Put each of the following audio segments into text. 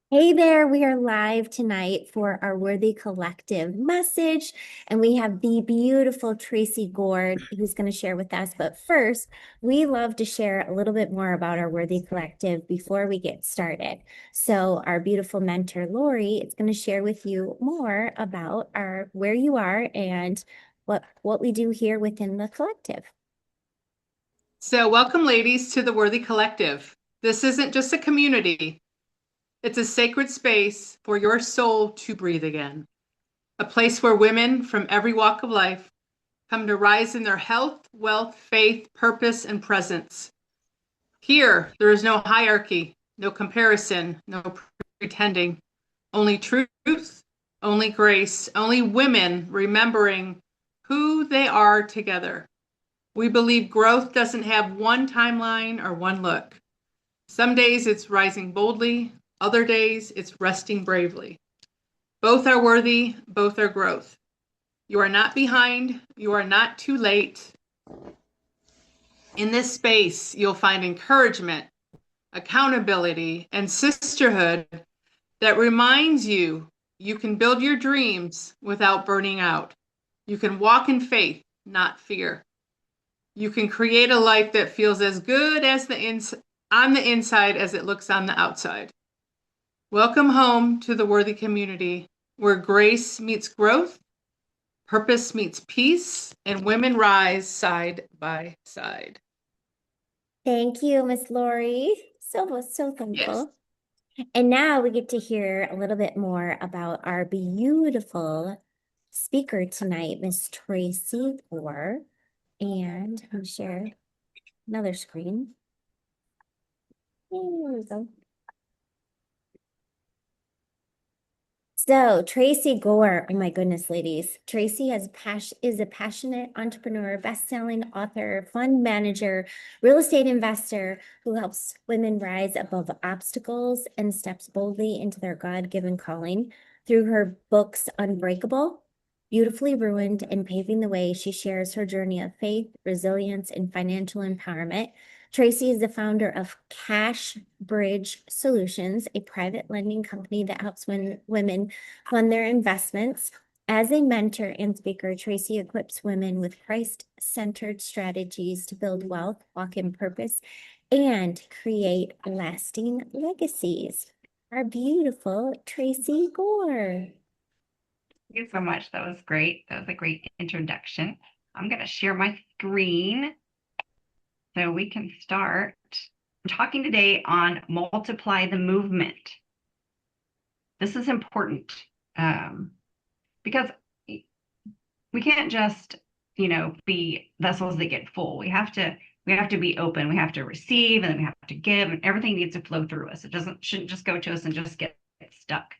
Hey there, we are live tonight for our Worthy Collective message, and we have the beautiful Tracey Gore who's going to share with us. But first, we love to share a little bit more about our Worthy Collective before we get started. So, our beautiful mentor Lori is going to share with you more about our where you are and what we do here within the collective. So, welcome, ladies, to the Worthy Collective. This isn't just a community, it's a sacred space for your soul to breathe again. A place where women from every walk of life come to rise in their health, wealth, faith, purpose, and presence. Here, there is no hierarchy, no comparison, no pretending, only truth, only grace, only women remembering who they are together. We believe growth doesn't have one timeline or one look. Some days it's rising boldly, other days it's resting bravely. Both are worthy, both are growth. You are not behind, you are not too late. In this space, you'll find encouragement, accountability, and sisterhood that reminds you you can build your dreams without burning out. You can walk in faith, not fear. You can create a life that feels as good as on the inside as it looks on the outside. Welcome home to the Worthy Community, where grace meets growth, purpose meets peace, and women rise side by side. Thank you, Miss Lori. So Yes. thankful. And now we get to hear a little bit more about our beautiful speaker tonight, Miss Tracey Gore. And I'm share another screen. There we go. So Tracey Gore, oh my goodness, ladies. Tracey is a passionate entrepreneur, best-selling author, fund manager, real estate investor who helps women rise above obstacles and steps boldly into their God-given calling. Through her books, Unbreakable, Beautifully Ruined, and Paving the Way, she shares her journey of faith, resilience, and financial empowerment. Tracey is the founder of Cash Bridge Solutions, a private lending company that helps women fund their investments. As a mentor and speaker, Tracey equips women with Christ-centered strategies to build wealth, walk in purpose, and create lasting legacies. Our beautiful Tracey Gore. Thank you so much. That was great. That was a great introduction. I'm going to share my screen so we can start. I'm talking today on multiply the movement. This is important because we can't just, be vessels that get full. We have to be open. We have to receive, and then we have to give, and everything needs to flow through us. It shouldn't just go to us and just get stuck.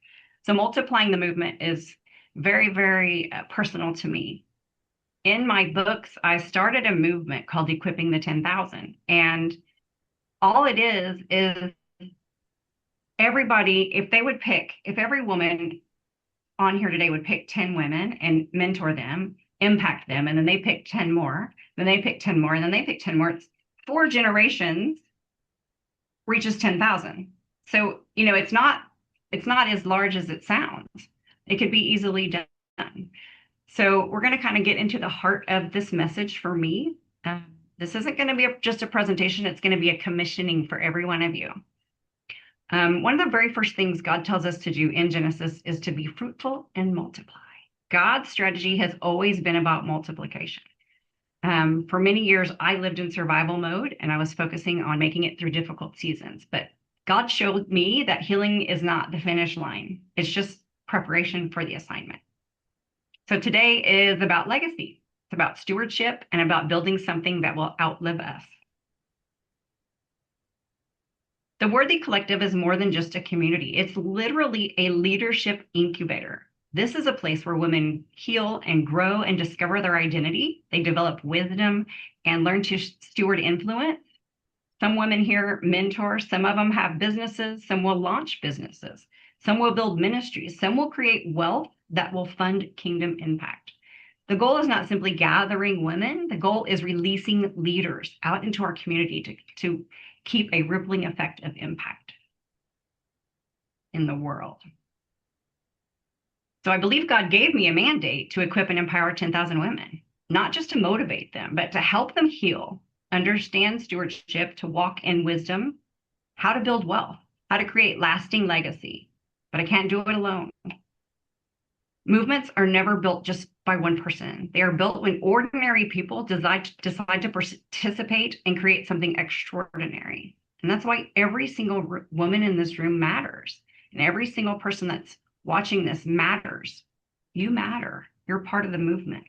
So multiplying the movement is very, very personal to me. In my books, I started a movement called Equipping the 10,000. And all it is everybody, if every woman on here today would pick 10 women and mentor them, impact them, and then they pick 10 more, then they pick 10 more, and then they pick 10 more, it's 4 generations reaches 10,000. So, it's not as large as it sounds. It could be easily done. So we're going to kind of get into the heart of this message for me. This isn't going to be just a presentation. It's going to be a commissioning for every one of you. One of the very first things God tells us to do in Genesis is to be fruitful and multiply. God's strategy has always been about multiplication. For many years, I lived in survival mode and I was focusing on making it through difficult seasons. But God showed me that healing is not the finish line, it's just preparation for the assignment. So today is about legacy. It's about stewardship and about building something that will outlive us. The Worthy Collective is more than just a community. It's literally a leadership incubator. This is a place where women heal and grow and discover their identity. They develop wisdom and learn to steward influence. Some women here mentor, some of them have businesses, some will launch businesses, some will build ministries, some will create wealth that will fund kingdom impact. The goal is not simply gathering women, the goal is releasing leaders out into our community to keep a rippling effect of impact. in the world. So I believe God gave me a mandate to equip and empower 10,000 women, not just to motivate them, but to help them heal, understand stewardship, to walk in wisdom, how to build wealth, how to create lasting legacy. But I can't do it alone. Movements are never built just by one person. They are built when ordinary people decide to participate and create something extraordinary. And that's why every single woman in this room matters. And every single person that's watching this matters. You matter. You're part of the movement.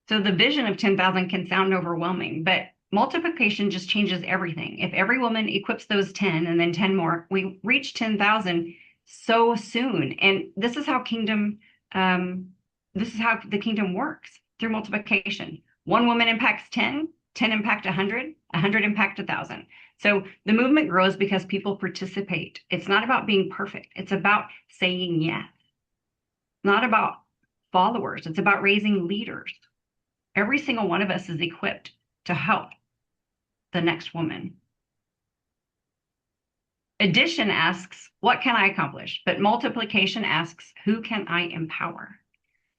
So the vision of 10,000 can sound overwhelming, but multiplication just changes everything. If every woman equips those 10 and then 10 more, we reach 10,000 so soon. And this is how the kingdom works, through multiplication. One woman impacts 10, 10 impact 100, 100 impact 1,000. So the movement grows because people participate. It's not about being perfect. It's about saying yes. It's not about followers. It's about raising leaders. Every single one of us is equipped to help the next woman. Addition asks, what can I accomplish? But multiplication asks, who can I empower?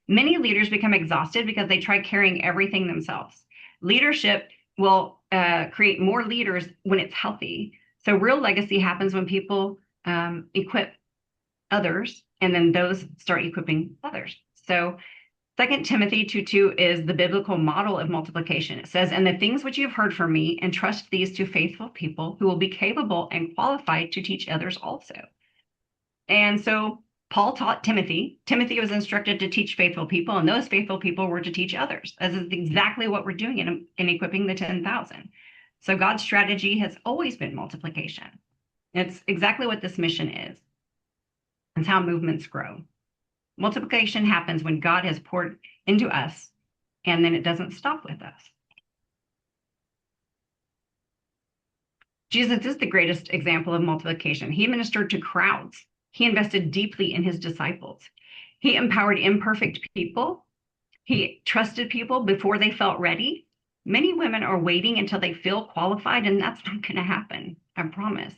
Many leaders become exhausted because they try carrying everything themselves. Leadership will create more leaders when it's healthy. So real legacy happens when people equip others, and then those start equipping others. So 2 Timothy 2:2 is the biblical model of multiplication. It says, and the things which you have heard from me, entrust these to faithful people who will be capable and qualified to teach others also. And so Paul taught Timothy. Timothy was instructed to teach faithful people, and those faithful people were to teach others. This is exactly what we're doing in equipping the 10,000. So God's strategy has always been multiplication. It's exactly what this mission is. It's how movements grow. Multiplication happens when God has poured into us, and then it doesn't stop with us. Jesus is the greatest example of multiplication. He ministered to crowds. He invested deeply in his disciples. He empowered imperfect people. He trusted people before they felt ready. Many women are waiting until they feel qualified, and that's not going to happen, I promise.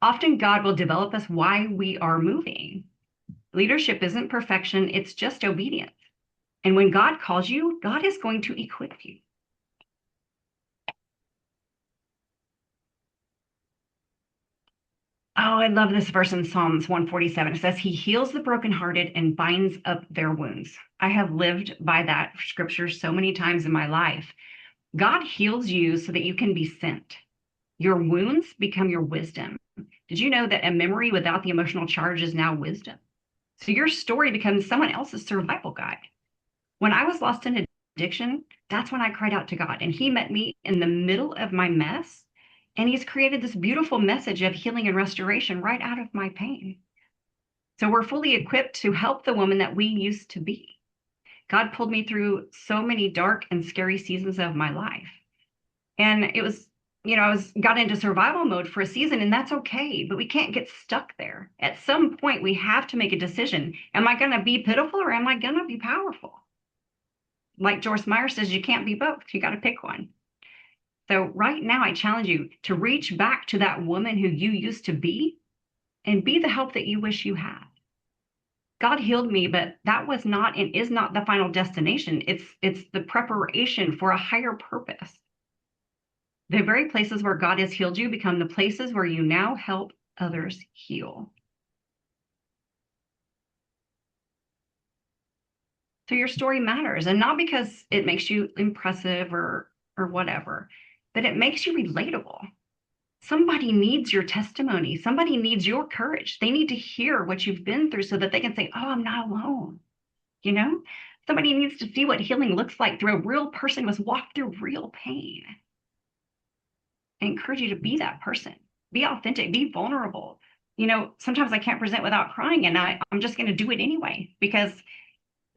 Often God will develop us while we are moving. Leadership isn't perfection, it's just obedience. And when God calls you, God is going to equip you. Oh, I love this verse in Psalms 147. It says, he heals the brokenhearted and binds up their wounds. I have lived by that scripture so many times in my life. God heals you so that you can be sent. Your wounds become your wisdom. Did you know that a memory without the emotional charge is now wisdom? So your story becomes someone else's survival guide. When I was lost in addiction, that's when I cried out to God, and he met me in the middle of my mess. And he's created this beautiful message of healing and restoration right out of my pain. So we're fully equipped to help the woman that we used to be. God pulled me through so many dark and scary seasons of my life. And it was, got into survival mode for a season, and that's okay, but we can't get stuck there. At some point, we have to make a decision. Am I going to be pitiful, or am I going to be powerful? Like Joyce Meyer says, you can't be both. You got to pick one. So right now, I challenge you to reach back to that woman who you used to be and be the help that you wish you had. God healed me, but that was not and is not the final destination. It's the preparation for a higher purpose. The very places where God has healed you become the places where you now help others heal. So your story matters, and not because it makes you impressive or whatever, but it makes you relatable. Somebody needs your testimony. Somebody needs your courage. They need to hear what you've been through so that they can say, oh, I'm not alone. Somebody needs to see what healing looks like through a real person who has walked through real pain. I encourage you to be that person. Be authentic, be vulnerable. Sometimes I can't present without crying, and I'm just going to do it anyway because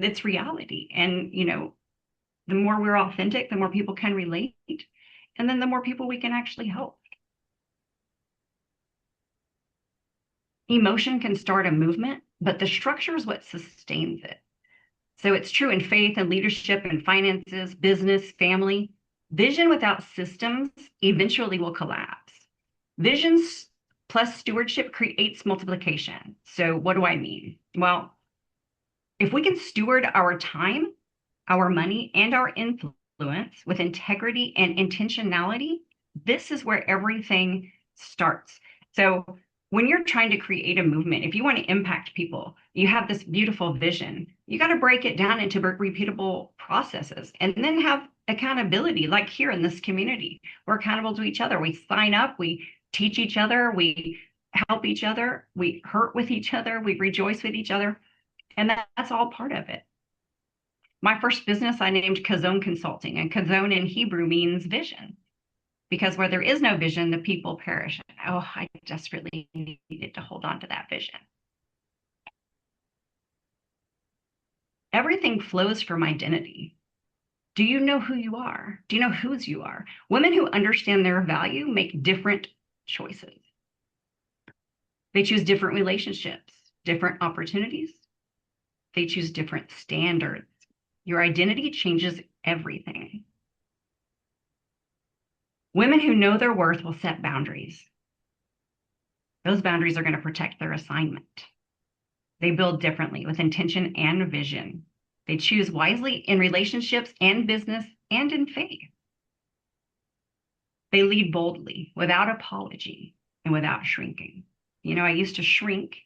it's reality. And, the more we're authentic, the more people can relate. And then the more people we can actually help. Emotion can start a movement, but the structure is what sustains it. So it's true in faith and leadership and finances, business, family. Vision without systems eventually will collapse. Visions plus stewardship creates multiplication. So what do I mean? Well, if we can steward our time, our money, and our influence with integrity and intentionality, this is where everything starts. So when you're trying to create a movement, if you want to impact people, you have this beautiful vision, you got to break it down into repeatable processes and then have accountability. Like here in this community, we're accountable to each other. We sign up, we teach each other, we help each other, we hurt with each other, we rejoice with each other. And that's all part of it. My first business I named Kazon Consulting, and Kazon in Hebrew means vision, because where there is no vision, the people perish. Oh, I desperately needed to hold on to that vision. Everything flows from identity. Do you know who you are? Do you know whose you are? Women who understand their value make different choices. They choose different relationships, different opportunities. They choose different standards. Your identity changes everything. Women who know their worth will set boundaries. Those boundaries are going to protect their assignment. They build differently with intention and vision. They choose wisely in relationships and business and in faith. They lead boldly without apology and without shrinking. You know, I used to shrink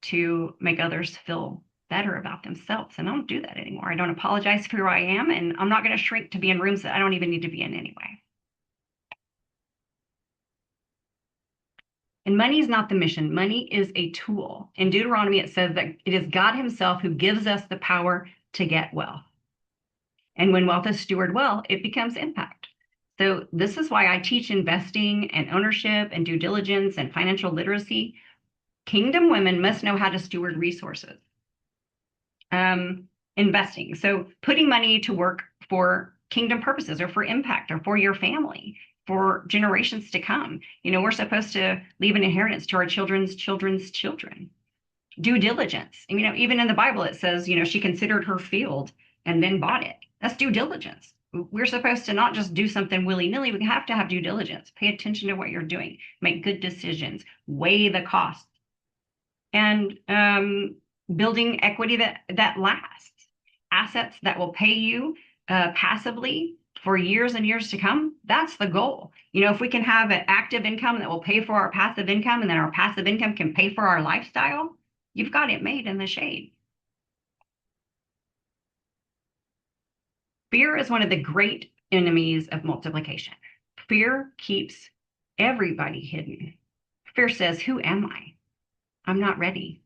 to make others feel better about themselves, and I don't do that anymore. I don't apologize for who I am, and I'm not going to shrink to be in rooms that I don't even need to be in anyway. And money is not the mission. Money is a tool. In Deuteronomy, it says that it is God himself who gives us the power to get wealth. And when wealth is stewarded well, it becomes impact. So this is why I teach investing and ownership and due diligence and financial literacy. Kingdom women must know how to steward resources. Investing. So putting money to work for kingdom purposes or for impact or for your family, for generations to come. You know, we're supposed to leave an inheritance to our children's children's children. Due diligence. And, you know, even in the Bible, it says, you know, she considered her field and then bought it. That's due diligence. We're supposed to not just do something willy-nilly. We have to have due diligence. Pay attention to what you're doing. Make good decisions. Weigh the costs. And building equity that lasts. Assets that will pay you passively for years and years to come. That's the goal. You know, if we can have an active income that will pay for our passive income, and then our passive income can pay for our lifestyle, you've got it made in the shade. Fear is one of the great enemies of multiplication. Fear keeps everybody hidden. Fear says, who am I? I'm not ready.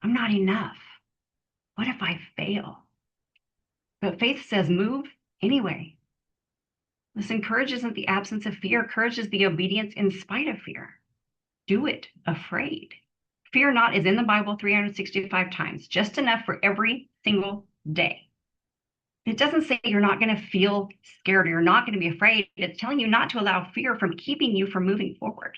I'm not enough. What if I fail? But faith says, move anyway. Listen, courage isn't the absence of fear. Courage is the obedience in spite of fear. Do it afraid. Fear not is in the Bible 365 times, just enough for every single day. It doesn't say you're not going to feel scared or you're not going to be afraid. It's telling you not to allow fear from keeping you from moving forward.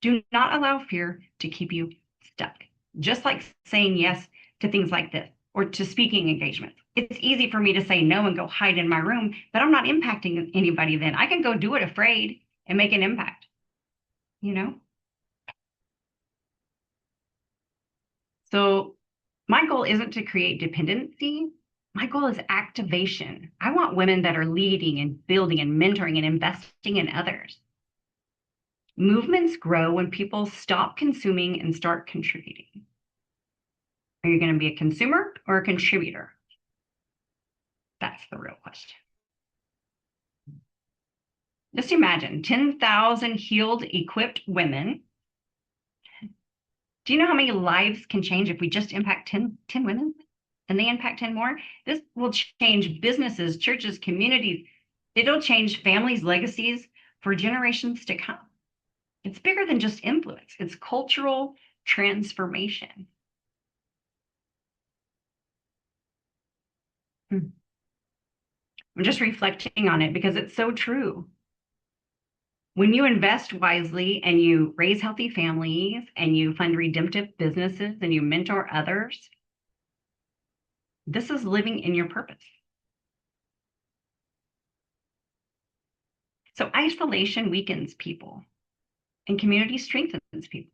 Do not allow fear to keep you stuck. Just like saying yes to things like this or to speaking engagements. It's easy for me to say no and go hide in my room, but I'm not impacting anybody then. I can go do it afraid and make an impact, you know? So my goal isn't to create dependency. My goal is activation. I want women that are leading and building and mentoring and investing in others. Movements grow when people stop consuming and start contributing. Are you going to be a consumer or a contributor? That's the real question. Just imagine 10,000 healed, equipped women. Do you know how many lives can change if we just impact 10 women and they impact 10 more? This will change businesses, churches, communities. It'll change families' legacies for generations to come. It's bigger than just influence. It's cultural transformation. I'm just reflecting on it because it's so true. When you invest wisely and you raise healthy families and you fund redemptive businesses and you mentor others, this is living in your purpose. So isolation weakens people and community strengthens people.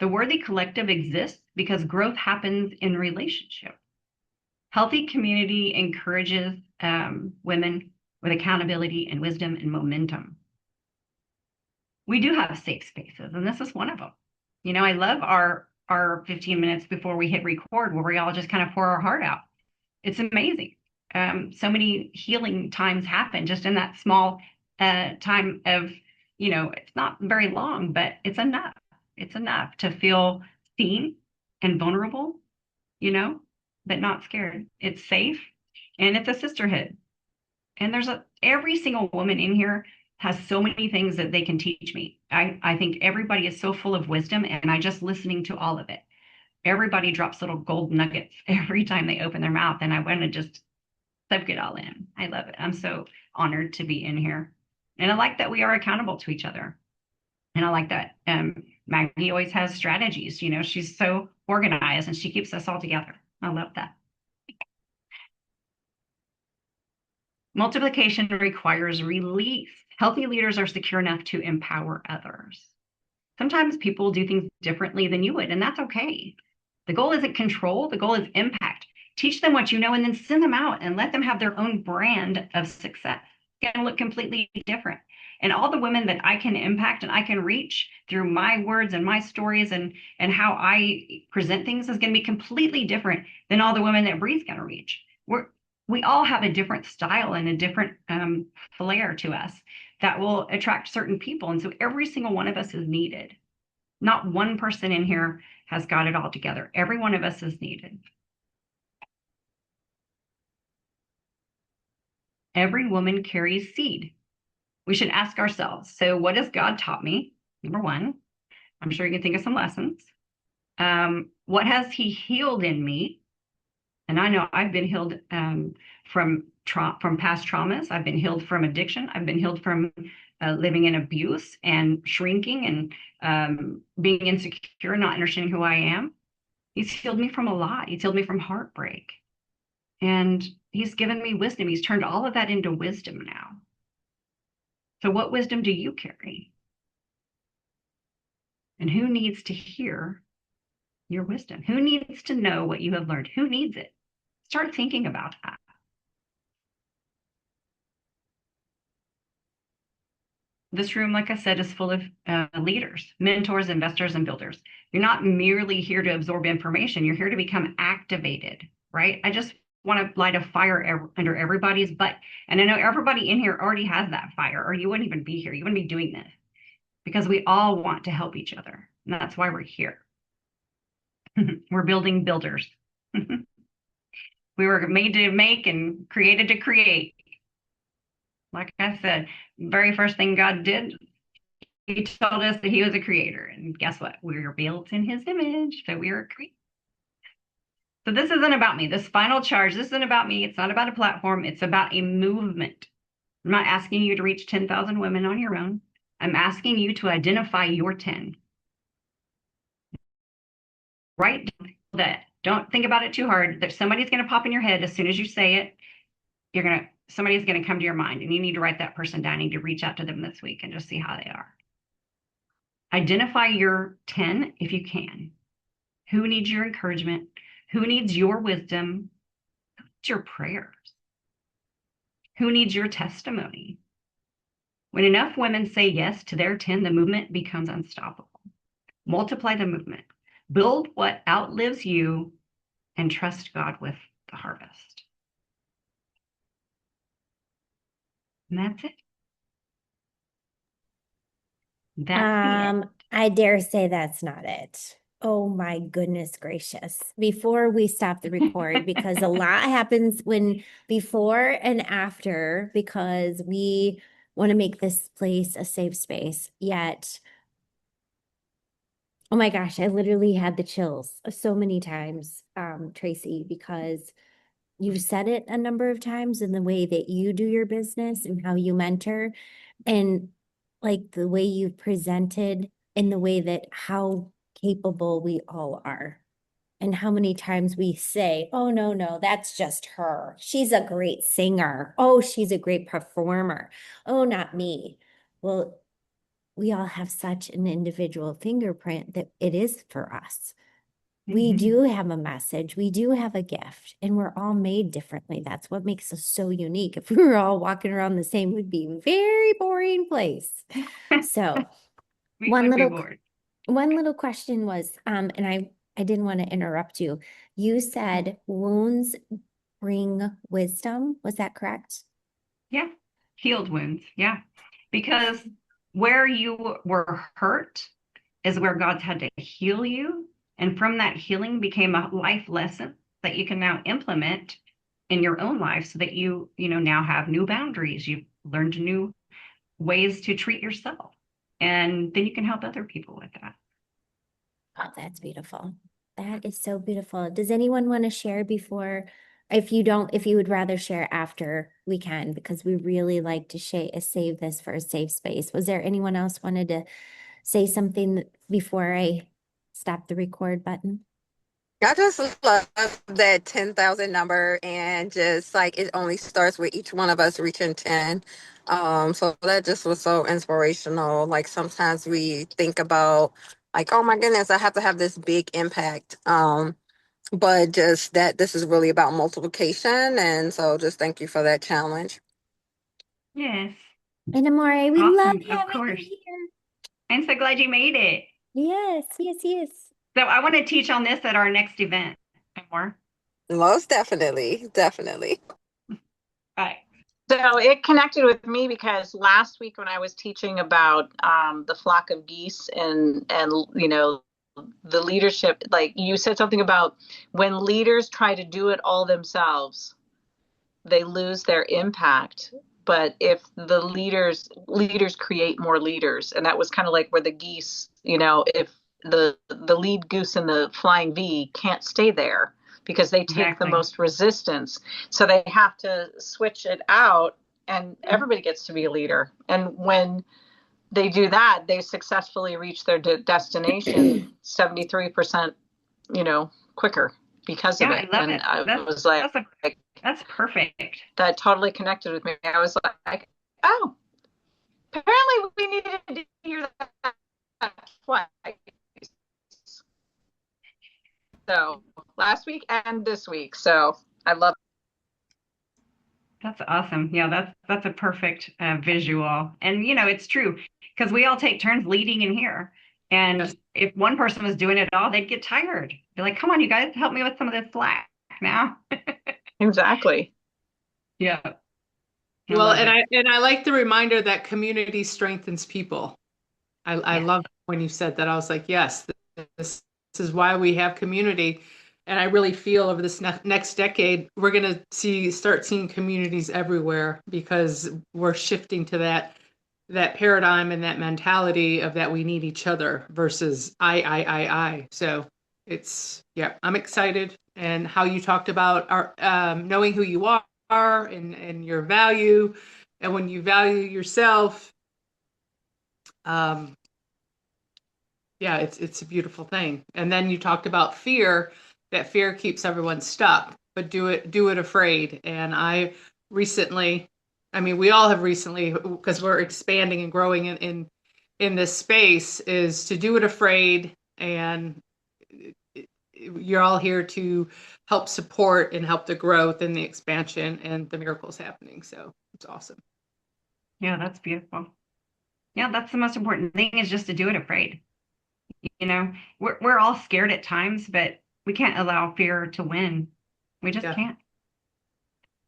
The worthy collective exists because growth happens in relationship. Healthy community encourages women with accountability and wisdom and momentum. We do have safe spaces, and this is one of them. You know, I love our 15 minutes before we hit record where we all just kind of pour our heart out. It's amazing. So many healing times happen just in that small time of, you know, it's not very long, but it's enough. It's enough to feel seen and vulnerable, you know, but not scared. It's safe and it's a sisterhood. And every single woman in here has so many things that they can teach me. I think everybody is so full of wisdom, and I just listening to all of it. Everybody drops little gold nuggets every time they open their mouth, and I want to just soak it all in. I love it. I'm so honored to be in here. And I like that we are accountable to each other. And I like that Maggie always has strategies. You know, she's so organized and she keeps us all together. I love that. Multiplication requires release. Healthy leaders are secure enough to empower others. Sometimes people do things differently than you would, and that's okay. The goal isn't control, the goal is impact. Teach them what you know and then send them out and let them have their own brand of success. It's going to look completely different. And all the women that I can impact and I can reach through my words and my stories and how I present things is going to be completely different than all the women that Bree's going to reach. We all have a different style and a different flair to us that will attract certain people. And so every single one of us is needed. Not one person in here has got it all together. Every one of us is needed. Every woman carries seed. We should ask ourselves, so what has God taught me? Number one, I'm sure you can think of some lessons. What has he healed in me? And I know I've been healed from past traumas. I've been healed from addiction. I've been healed from living in abuse and shrinking and being insecure, not understanding who I am. He's healed me from a lot. He's healed me from heartbreak. And he's given me wisdom. He's turned all of that into wisdom now. So what wisdom do you carry? And who needs to hear your wisdom? Who needs to know what you have learned? Who needs it? Start thinking about that. This room, like I said, is full of leaders, mentors, investors, and builders. You're not merely here to absorb information. You're here to become activated, right? I just want to light a fire under everybody's butt. And I know everybody in here already has that fire, or you wouldn't even be here. You wouldn't be doing this because we all want to help each other. And that's why we're here. We're building builders. We were made to make and created to create. Like I said, very first thing God did, he told us that he was a creator. And guess what? We were built in his image, so we were created. So this isn't about me. This final charge, this isn't about me. It's not about a platform. It's about a movement. I'm not asking you to reach 10,000 women on your own. I'm asking you to identify your 10. Write that. Don't think about it too hard. That somebody's going to pop in your head as soon as you say it. Somebody's going to come to your mind, and you need to write that person down. You need to reach out to them this week and just see how they are. Identify your 10 if you can. Who needs your encouragement? Who needs your wisdom? Who needs your prayers? Who needs your testimony? When enough women say yes to their 10, the movement becomes unstoppable. Multiply the movement. Build what outlives you and trust God with the harvest. And that's it. That's I dare say that's not it. Oh my goodness gracious. Before we stop the record, because a lot happens before and after, because we want to make this place a safe space. Yet, oh my gosh, I literally had the chills so many times, Tracey, because you've said it a number of times in the way that you do your business and how you mentor, and like the way you've presented, in the way that how capable we all are. and how many times we say, oh, no, that's just her. She's a great singer. Oh, she's a great performer. Oh, not me. Well, we all have such an individual fingerprint that it is for us. We do have a message, we do have a gift, and we're all made differently. That's what makes us so unique. If we were all walking around the same, we'd be a very boring place. So We one would be little bored. one little question was, and I didn't want to interrupt you. You said wounds bring wisdom. Was that correct? Yeah. Healed wounds. Yeah. Because where you were hurt is where God's had to heal you. And from that healing became a life lesson that you can now implement in your own life so that you now have new boundaries. You've learned new ways to treat yourself. And then you can help other people with that. Oh, that's beautiful. That is so beautiful. Does anyone want to share before? If you don't, if you would rather share after, we can, because we really like to save this for a safe space. Was there anyone else wanted to say something before I stop the record button? I just love that 10,000 number, and just like it only starts with each one of us reaching 10. So that just was so inspirational. Like sometimes we think about like, oh my goodness, I have to have this big impact. But just that this is really about multiplication. And so just thank you for that challenge. Yes. And Amore, we love Awesome. Of having you course. here. I'm so glad you made it. Yes. So I want to teach on this at our next event. And more. Most definitely. Definitely. All right. So it connected with me because last week when I was teaching about the flock of geese and the leadership, like you said something about when leaders try to do it all themselves, they lose their impact. But if the leaders create more leaders, and that was kind of like where the geese, if the lead goose in the flying V can't stay there because they take the Exactly. most resistance, so they have to switch it out, and everybody gets to be a leader. And when they do that, they successfully reach their destination 73%, quicker because of Yeah, it. I love And it. I was like, That's perfect. that totally connected with me. I was like, oh, apparently we needed to hear that twice. So last week and this week. So I love That's awesome. Yeah, that's a perfect visual. And it's true because we all take turns leading in here. it. And if one person was doing it all, they'd get tired. Be like, come on, you guys, help me with some of this slack now. Exactly. Yeah. I Well, love and it. I like the reminder that community strengthens people. I Yes. love when you said that. I was like, yes, this is why we have community. And I really feel over this next decade, we're going to start seeing communities everywhere because we're shifting to that paradigm and that mentality of that we need each other versus I. So yeah, I'm excited. And how you talked about our knowing who you are and your value. And when you value yourself, um, yeah, it's a beautiful thing. And then you talked about fear, that fear keeps everyone stuck, but do it afraid. And we all have recently, because we're expanding and growing in this space, is to do it afraid. And you're all here to help support and help the growth and the expansion and the miracles happening. So it's awesome. Yeah, that's beautiful. Yeah, that's the most important thing is just to do it afraid. We're all scared at times, but we can't allow fear to win. We just Yeah. can't.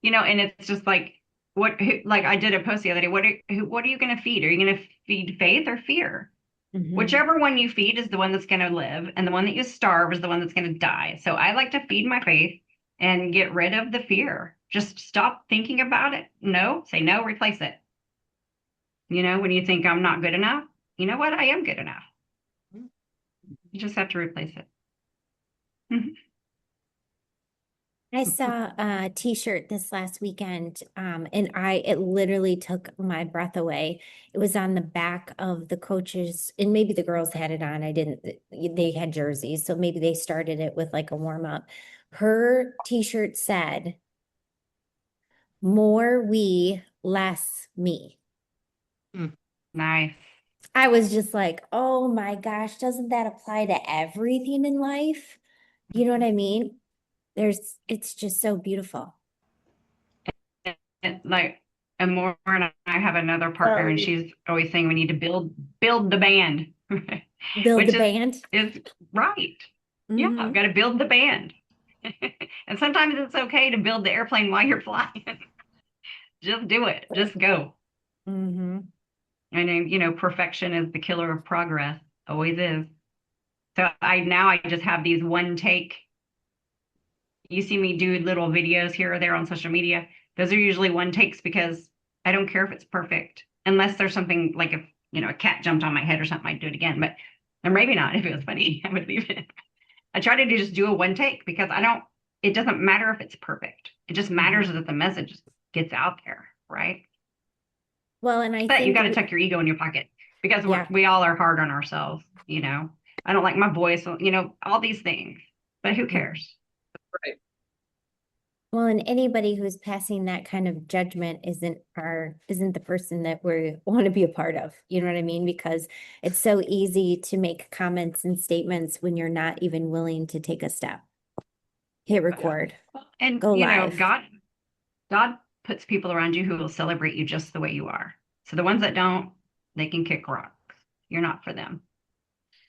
And it's just like like I did a post the other day. What are you going to feed? Are you going to feed faith or fear? Whichever one you feed is the one that's going to live, and the one that you starve is the one that's going to die. So I like to feed my faith and get rid of the fear. Just stop thinking about it. No, say no, replace it. When you think I'm not good enough, you know what? I am good enough. You just have to replace it. I saw a t-shirt this last weekend, and it literally took my breath away. It was on the back of the coaches, and maybe the girls had it on. I didn't, they had jerseys, so maybe they started it with like a warm-up. Her t-shirt said, "More we, less me." Nice. I was just like, oh my gosh, doesn't that apply to everything in life? You know what I mean? It's just so beautiful. And like, and Lauren and I have another partner, and she's always saying we need to build the band, Build the which band. is right. Yeah, I've Mm-hmm. got to build the band. And sometimes it's okay to build the airplane while you're flying. Just do it. Just go. Mm-hmm. I know, you know, perfection is the killer of progress. Always is. So I just have these one take. You see me do little videos here or there on social media. Those are usually one takes because I don't care if it's perfect, unless there's something like if, you know, a cat jumped on my head or something, I'd do it again. But or maybe not. If it was funny, I would leave it. I try to just do a one take because it doesn't matter if it's perfect. It just matters that the message gets out there, right? Well, and I But you think, got to tuck your ego in your pocket because yeah. we all are hard on ourselves, you know. I don't like my voice, you know, all these things. But who cares? Right. Well, and anybody who's passing that kind of judgment isn't the person that we want to be a part of. You know what I mean? Because it's so easy to make comments and statements when you're not even willing to take a step. Hit record, And go you know, live. God puts people around you who will celebrate you just the way you are. So the ones that don't, they can kick rocks. You're not for them.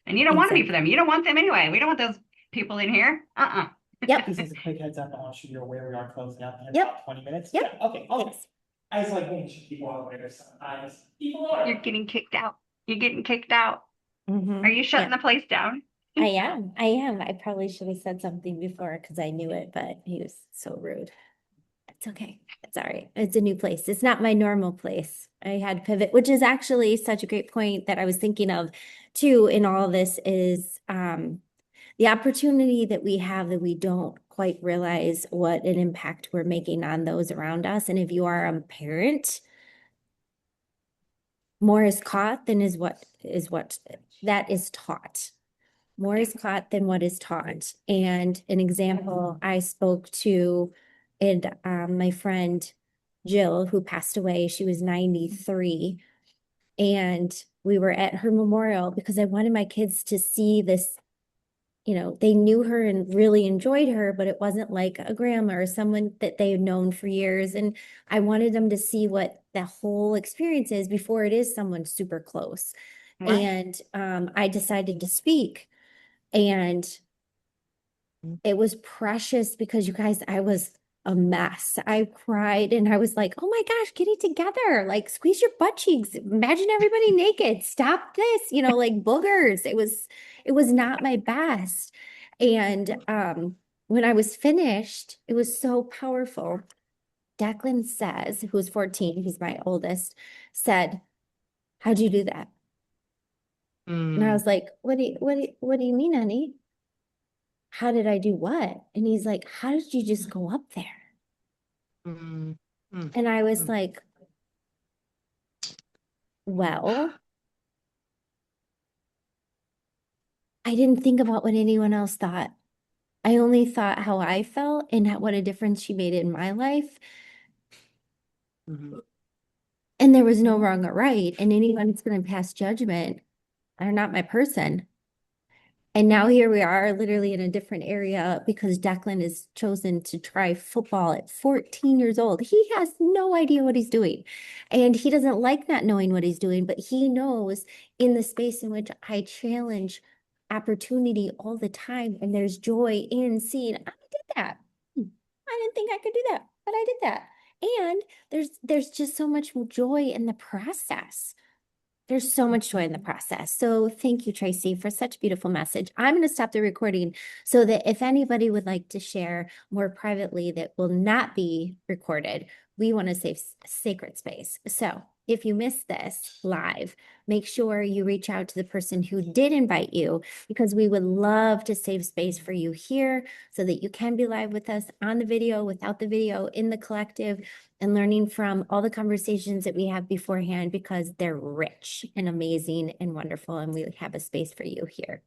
And you don't want to be for Exactly. them. You don't want them anyway. We don't want those people in here. Uh-uh. Yep. This is a quick heads up. I want you to be aware we are closing out in Yep. about 20 minutes. Yep. Yeah, okay. Okay. Thanks. I was like, making sure people are aware sometimes. People are. You're getting kicked out. You're getting kicked out. Mhm. Are you shutting Yeah. the place down? I am. I am. I probably should have said something before because I knew it, but he was so rude. It's okay. It's all right. It's a new place. It's not my normal place. I had to pivot, which is actually such a great point that I was thinking of too in all of this is the opportunity that we have that we don't quite realize what an impact we're making on those around us. And if you are a parent, more is caught than is what that is taught. More is caught than what is taught. And an example I spoke to and my friend Jill, who passed away, she was 93. And we were at her memorial because I wanted my kids to see this, you know, they knew her and really enjoyed her, but it wasn't like a grandma or someone that they had known for years. And I wanted them to see what the whole experience is before it is someone super close. Right. And I decided to speak. And it was precious because you guys, I was a mess. I cried and I was like, oh my gosh, get it together. Like squeeze your butt cheeks. Imagine everybody naked. Stop this, you know, like boogers. It was not my best. And when I was finished, it was so powerful. Declan says, who's 14, he's my oldest, said, how'd you do that? And I was like, what do you mean, honey? How did I do what? And he's like, how did you just go up there? Mm. Mm. And I was Mm. like, well, I didn't think about what anyone else thought. I only thought how I felt and what a difference she made in my life. Mhm. And there was no wrong or right. And anyone that's going to pass judgment are not my person. And now here we are, literally in a different area because Declan has chosen to try football at 14 years old. He has no idea what he's doing. And he doesn't like not knowing what he's doing, but he knows in the space in which I challenge opportunity all the time. And there's joy in seeing, I did that. I didn't think I could do that, but I did that. And there's just so much joy in the process. There's so much joy in the process. So thank you, Tracey, for such a beautiful message. I'm going to stop the recording so that if anybody would like to share more privately that will not be recorded, we want to save sacred space. So if you missed this live, make sure you reach out to the person who did invite you, because we would love to save space for you here so that you can be live with us on the video, without the video, in the collective, and learning from all the conversations that we have beforehand, because they're rich and amazing and wonderful, and we have a space for you here.